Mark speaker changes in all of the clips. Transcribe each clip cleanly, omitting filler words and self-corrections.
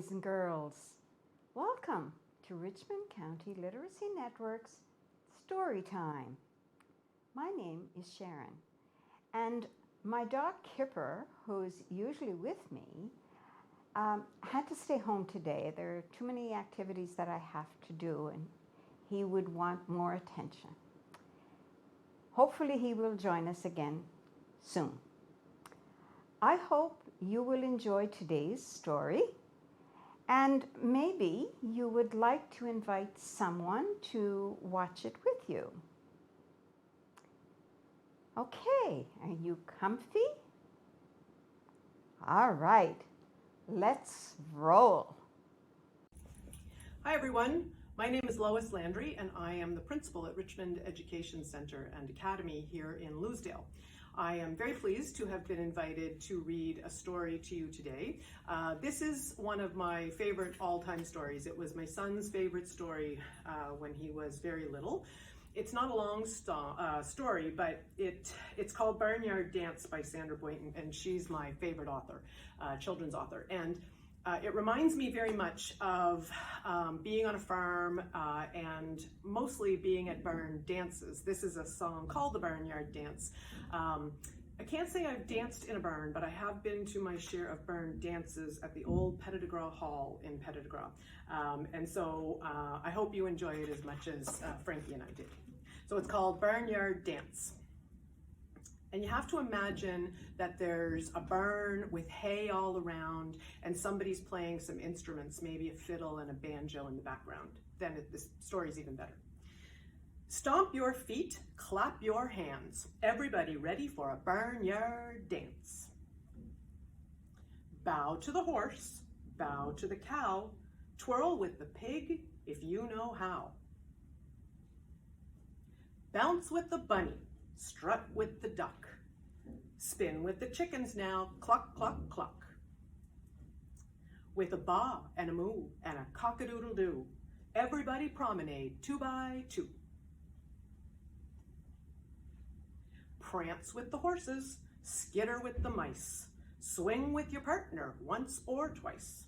Speaker 1: boys and girls. Welcome to Richmond County Literacy Network's Storytime. My name is Sharon, and my dog Kipper, who's usually with me, had to stay home today. There are too many activities that I have to do, and he would want more attention. Hopefully he will join us again soon. I hope you will enjoy today's story, and maybe you would like to invite someone to watch it with you. Okay, are you comfy? All right, let's roll.
Speaker 2: Hi everyone, my name is Lois Landry and I am the principal at Richmond Education Center and Academy here in Louisdale. I am very pleased to have been invited to read a story to you today. This is one of my favorite all-time stories. It was my son's favorite story when he was very little. It's not a long story, but it's called Barnyard Dance by Sandra Boynton, and she's my favorite author, children's author. And it reminds me very much of being on a farm and mostly being at barn dances. This is a song called the Barnyard Dance. I can't say I've danced in a barn, but I have been to my share of barn dances at the old Petit de Gras Hall in Petit de Gras. And so I hope you enjoy it as much as Frankie and I did. So it's called Barnyard Dance. And you have to imagine that there's a barn with hay all around and somebody's playing some instruments, maybe a fiddle and a banjo in the background. Then this story's even better. Stomp your feet, clap your hands. Everybody ready for a barnyard dance. Bow to the horse, bow to the cow, twirl with the pig if you know how. Bounce with the bunny, strut with the duck. Spin with the chickens now, cluck, cluck, cluck. With a baa and a moo and a cock-a-doodle-doo, everybody promenade 2 by 2. Prance with the horses, skitter with the mice, swing with your partner once or twice.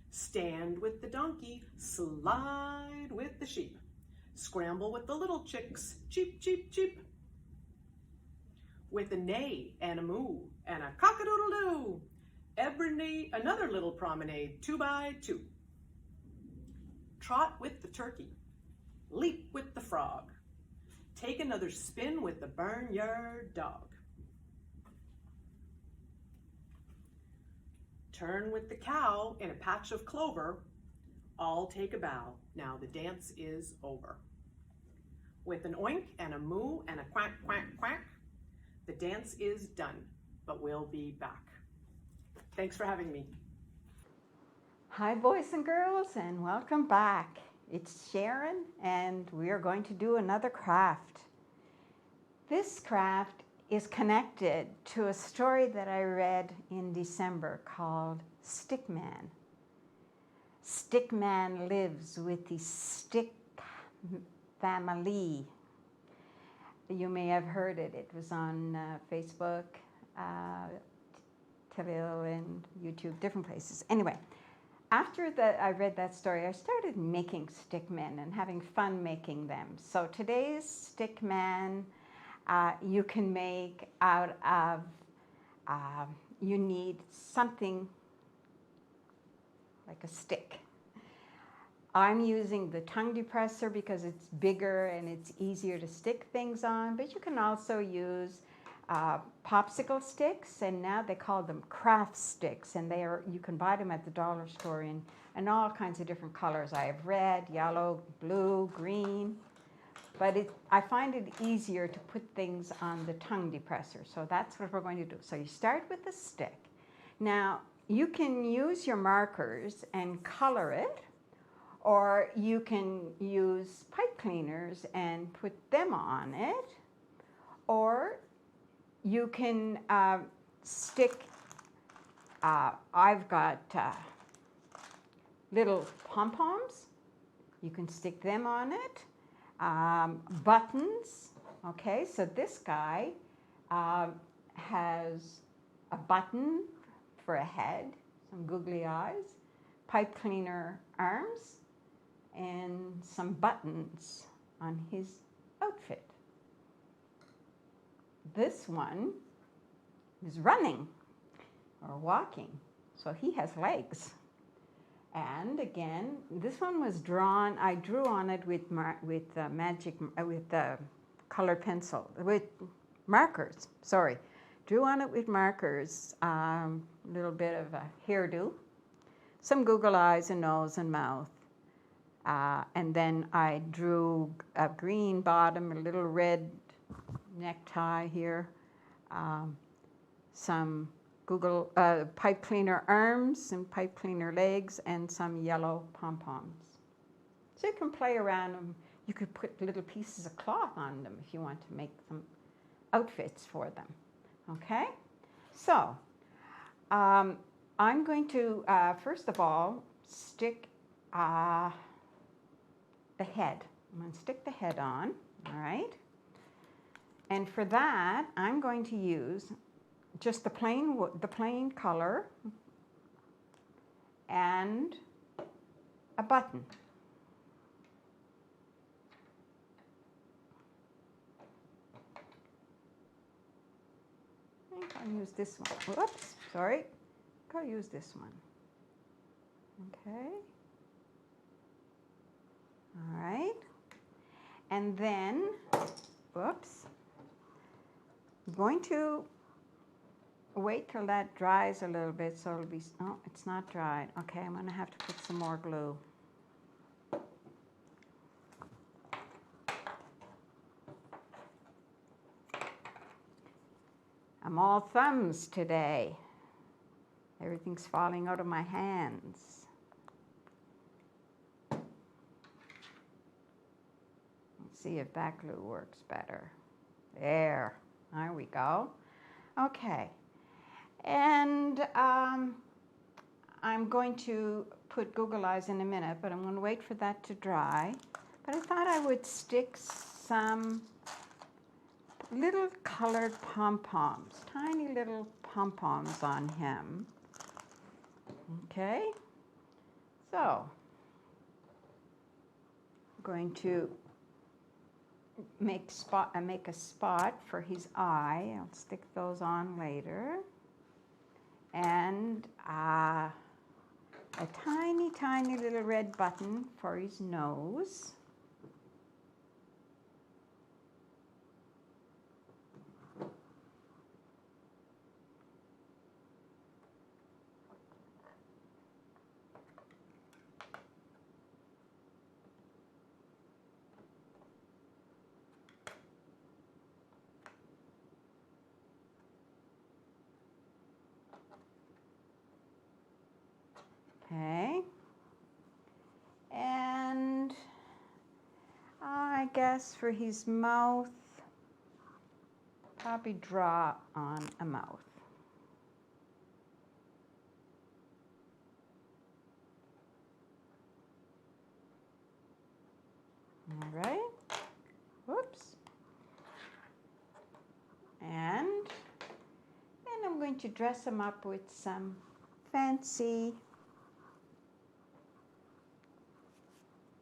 Speaker 2: Stand with the donkey, slide with the sheep, scramble with the little chicks, cheep, cheep, cheep. With a neigh and a moo and a cock-a-doodle-doo, another little promenade 2 by 2. Trot with the turkey, leap with the frog, take another spin with the barnyard dog. Turn with the cow in a patch of clover, all take a bow, now the dance is over. With an oink and a moo and a quack, quack, quack, the dance is done, but we'll be back. Thanks for having me.
Speaker 1: Hi boys and girls, and welcome back. It's Sharon, and we are going to do another craft. This craft is connected to a story that I read in December called Stickman. Stickman lives with the stick family. You may have heard it. It was on Facebook, Telile, and YouTube, different places. Anyway, after I read that story, I started making stickmen and having fun making them. So today's stickman you can make out of, you need something like a stick. I'm using the tongue depressor because it's bigger and it's easier to stick things on, but you can also use popsicle sticks, and now they call them craft sticks, and you can buy them at the dollar store in all kinds of different colors. I have red, yellow, blue, green, but I find it easier to put things on the tongue depressor, so that's what we're going to do. So you start with the stick. Now, you can use your markers and color it, or you can use pipe cleaners and put them on it, or you can stick, I've got little pom-poms, you can stick them on it, buttons, okay, so this guy has a button for a head, some googly eyes, pipe cleaner arms and some buttons on his outfit. This one is running or walking, so he has legs. And again, this one was drawn. I drew on it with colored pencil, with markers. Sorry, drew on it with markers. A little bit of a hairdo, some Google eyes and nose and mouth, and then I drew a green bottom, a little red necktie here, some Google pipe cleaner arms and pipe cleaner legs, and some yellow pom-poms. So you can play around them. You could put little pieces of cloth on them if you want to make some outfits for them. Okay? So I'm going to, first of all, stick the head. I'm going to stick the head on, all right? And for that, I'm going to use just the plain color and a button. I think I'll use this one. Whoops, sorry. I'll use this one. Okay. All right. And then, whoops, I'm going to wait till that dries a little bit, so it'll be, oh, it's not dried. Okay, I'm going to have to put some more glue. I'm all thumbs today. Everything's falling out of my hands. Let's see if that glue works better. There we go. Okay. And I'm going to put Google eyes in a minute, but I'm going to wait for that to dry. But I thought I would stick some little colored pom-poms, tiny little pom-poms on him. Okay, so I'm going to make a spot for his eye. I'll stick those on later. And a tiny, tiny little red button for his nose. Okay, and I guess for his mouth, probably draw on a mouth. All right, whoops. And then I'm going to dress him up with some fancy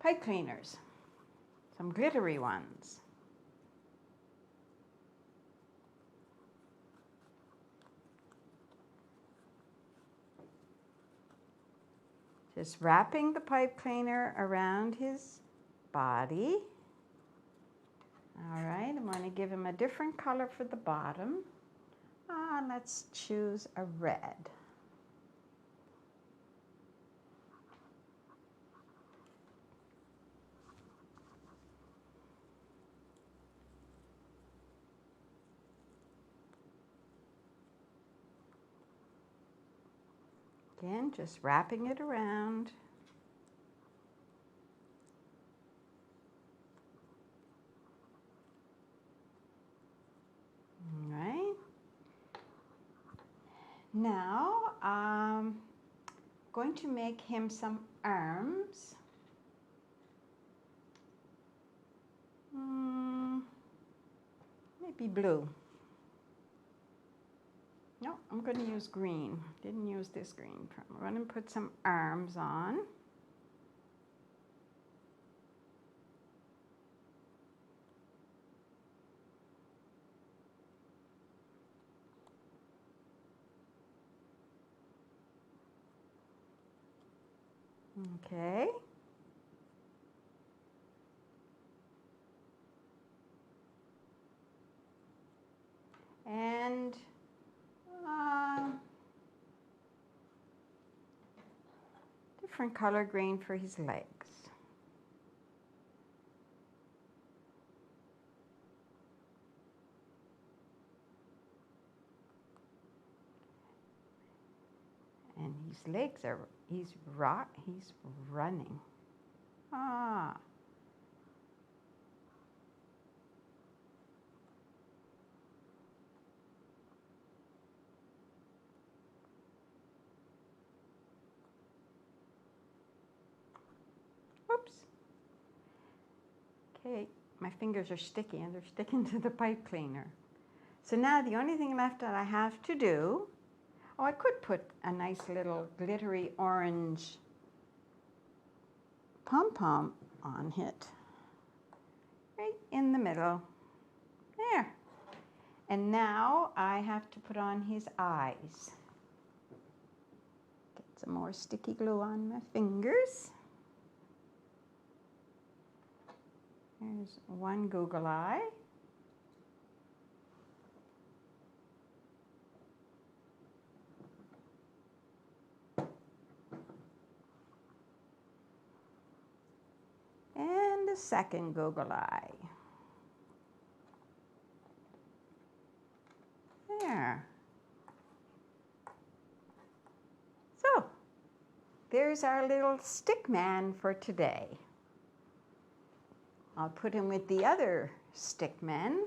Speaker 1: pipe cleaners, some glittery ones. Just wrapping the pipe cleaner around his body. All right, I'm going to give him a different color for the bottom. Let's choose a red. Again, just wrapping it around. All right. Now I'm going to make him some arms. Maybe blue. No, I'm going to use green. Didn't use this green. I'm going to put some arms on. Okay. And different color green for his legs. And his legs are, he's running. Ah. Oops. Okay, my fingers are sticky and they're sticking to the pipe cleaner. So now the only thing left that I have to do, oh, I could put a nice little glittery orange pom-pom on it. Right in the middle. There. And now I have to put on his eyes. Get some more sticky glue on my fingers. There's one Google eye. And the second Google eye. There. So, there's our little stick man for today. I'll put him with the other stick men.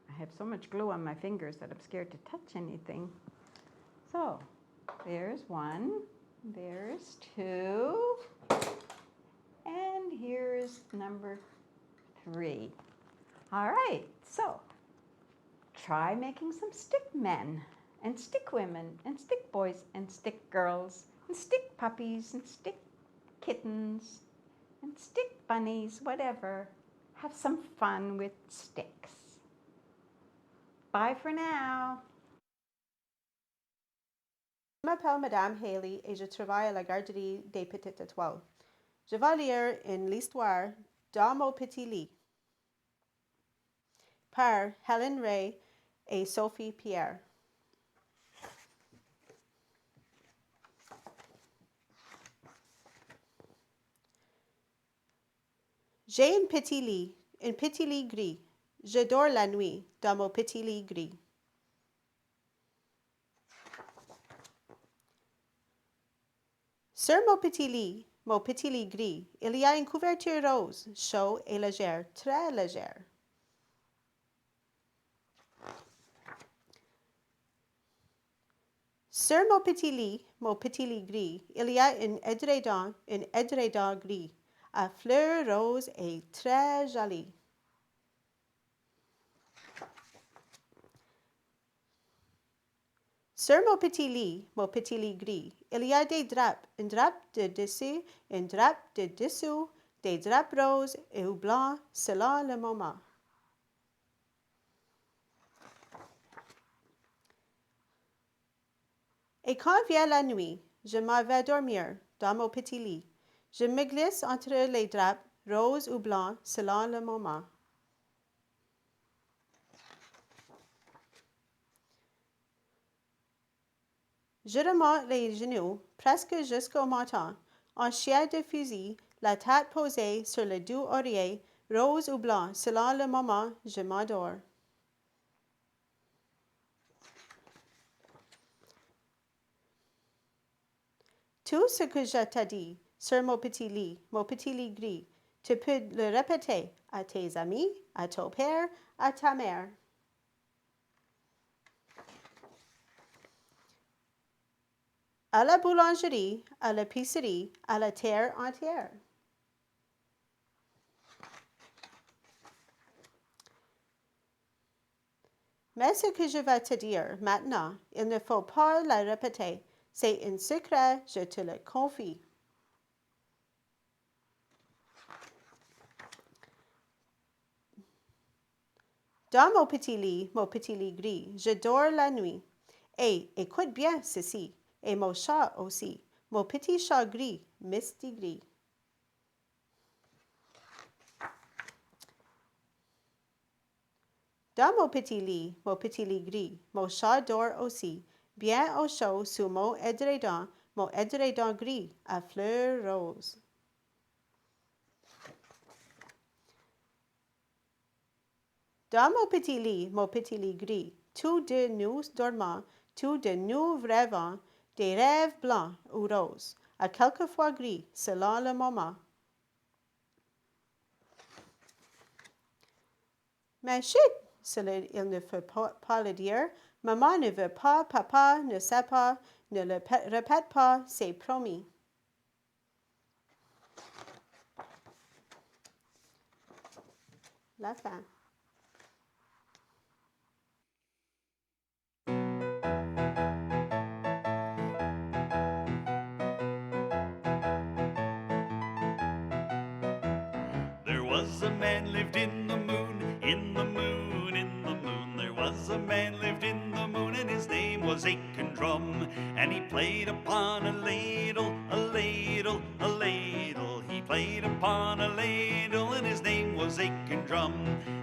Speaker 1: I have so much glue on my fingers that I'm scared to touch anything. So, there's one, there's two, and here's number 3. All right, so try making some stick men and stick women and stick boys and stick girls and stick puppies and stick kittens and stick bunnies, whatever. Have some fun with sticks. Bye for now.
Speaker 3: Je m'appelle Madame Hali et je travaille à la garderie des petites étoiles. Je vais lire une histoire dans mon petit lit par Helen Ray et Sophie Pierre. J'ai un petit lit gris. Je dors la nuit dans mon petit lit gris. Sur mon petit lit gris, il y a une couverture rose, chaude et légère, très légère. Sur mon petit lit gris, il y a un édredon gris, à fleurs roses et très joli. Sur mon petit lit gris, il y a des draps, un drap de dessus, un drap de dessous, des draps roses et blancs selon le moment. Et quand vient la nuit, je m'en vais dormir dans mon petit lit. Je me glisse entre les draps roses ou blancs selon le moment. Je remonte les genoux presque jusqu'au menton, en chien de fusil, la tête posée sur le doux oreiller, rose ou blanc selon le moment, je m'endors. Tout ce que je t'ai dit sur mon petit lit gris, tu peux le répéter à tes amis, à ton père, à ta mère. À la boulangerie, à l'épicerie, à la terre entière. Mais ce que je vais te dire maintenant, il ne faut pas la répéter. C'est un secret, je te le confie. Dans mon petit lit gris, je dors la nuit. Et écoute bien ceci, et mon chat aussi, mon petit chat gris, Misty Gris. Dans mon petit lit gris, mon chat dort aussi, bien au chaud sous mon édredon gris à fleurs roses. Dans mon petit lit gris, tous de nous dormons, tous de nous rêvons des rêves blancs ou roses, à quelquefois gris, selon le moment. Mais chut, il ne faut pas le dire. Maman ne veut pas, papa ne sait pas, ne le répète pas, c'est promis. La fin.
Speaker 4: There was a man lived in the moon, in the moon, in the moon. There was a man lived in the moon, and his name was Aiken Drum. And he played upon a ladle, a ladle, a ladle. He played upon a ladle, and his name was Aiken Drum.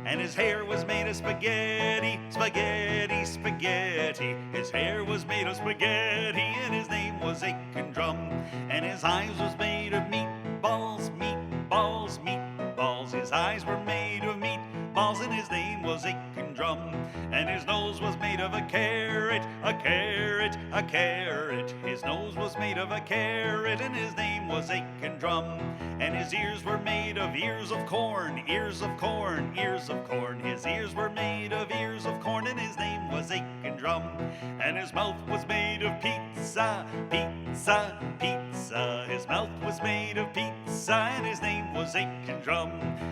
Speaker 4: And his hair was made of spaghetti, spaghetti, spaghetti. His hair was made of spaghetti, and his name was Aiken Drum. And his eyes was made of meatballs, meatballs, meatballs. His eyes were made of meatballs, and his name was Aiken Drum. And his nose was made of a carrot, a carrot, a carrot. His nose was made of a carrot, and his name was Aiken Drum. And his ears were made of ears of corn, ears of corn, ears of corn. His ears were made of ears of corn, and his name was Aiken Drum. And his mouth was made of pizza, pizza, pizza. His mouth was made of pizza, and his name was Aiken Drum.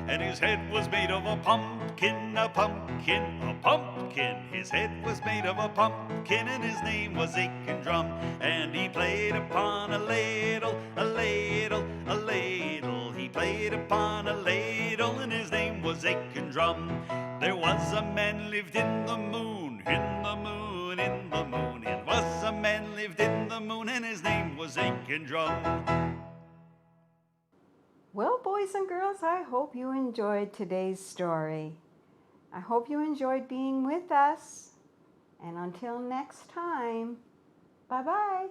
Speaker 4: And his head was made of a pumpkin, a pumpkin, a pumpkin. His head was made of a pumpkin, and his name was Aiken Drum. And he played upon a ladle, a ladle, a ladle. He played upon a ladle, and his name was Aiken Drum. There was a man lived in the moon, in the moon, in the moon. It was a man lived in the moon, and his name was Aiken Drum.
Speaker 1: Well, boys and girls, I hope you enjoyed today's story. I hope you enjoyed being with us. And until next time, bye-bye.